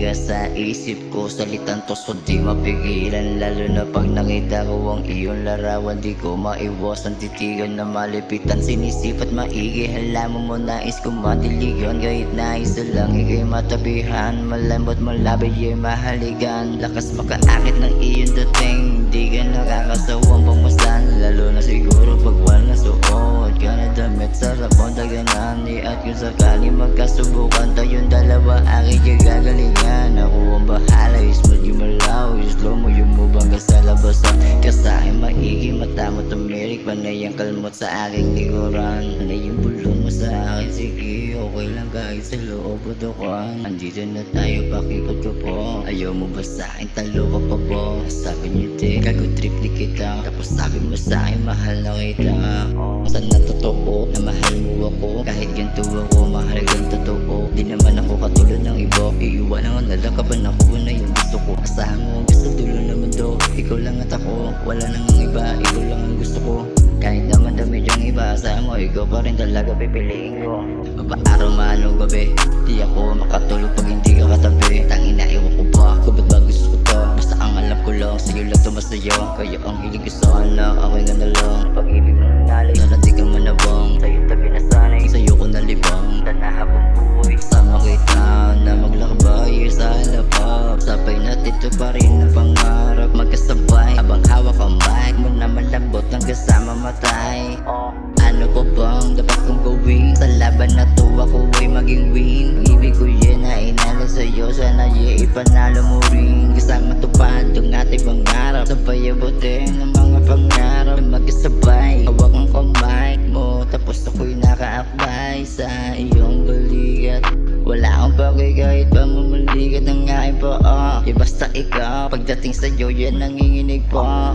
ka sa isip ko, salitang toso di mapigilan. Lalo na pag nakita ko ang iyong larawan, di ko maiwasan titigan na malipitan. Sinisip at maigi, halaman mo nais ko matiligan. Kahit na isa lang ikay matabihan, malambot malabay ay mahaligan. Lakas makaakit ng iyong dating, di ka nakakasawang pagmasdan. Lalo na siguro pag walang suot ka na damit, sarap mong daganan. At kung sakali magkasubukan tayong dalawa, aking gagalingan. Ako ang bahala, smooth yung malaw, slow mo yung mubang sa labasan. Kasahin maigi, mata mo tumirik, panay ang kalmot sa aking likuran. Panay yung bulong mo sa akin, sige okay lang kahit sa loob o dukan. Andito na tayo, pakipot ko po. Ayaw mo ba sa'kin, talo ka pa po? Sabi niyo di, gago trip ni kita. Tapos sabi mo sa'kin, mahal na kita. Saan na totoo, na mahal mo ako? Kahit ganito ako, mahal kang totoo. Di naman ako katulad ng iba, iiwanan ko na lang kapan ako na yung gusto ko. Asahan mo, basta dulo na mundo, ikaw lang at ako. Wala nang iba, ikaw lang ang gusto ko. Kahit naman dami diyang iba, asahan mo, ikaw pa rin talaga pipiliin ko. Mapaaraw man o gabi, di ako makatulog pag hindi ka katabi. Tangina, iwan ko ba, kung ba't ba gusto ko to? Basta ang alam ko lang, sa'yo lang tumasayo. Kaya ang hilig ko sana, ako'y ganda lang. Pag-ibig mo nangalay, sana di ka manabang. Sa'yo tabi na sanay, sa'yo ko nalibang. Tanahapang buhay, sama kita na maglakbay sa halapap. Sabay natin to pa rin ang pangarap, magkasabay habang hawak ang mic mo na malambot ng kasama matay. Ano pa bang dapat kong gawin? Sa laban na to ako ay maging win. Ibig ko yan na inala sa'yo, sana ipanalo mo rin. Kasama tupad ang ating pangarap, sabay abutin ang mga pangarap na magkasabay. Hawak ang kamay mo, tapos ako'y nakaakbay sa iyong balikat. Wala akong bagay kahit pa mamalikat ng aking paa. Basta ikaw, pagdating sa'yo yan nanginginig pa.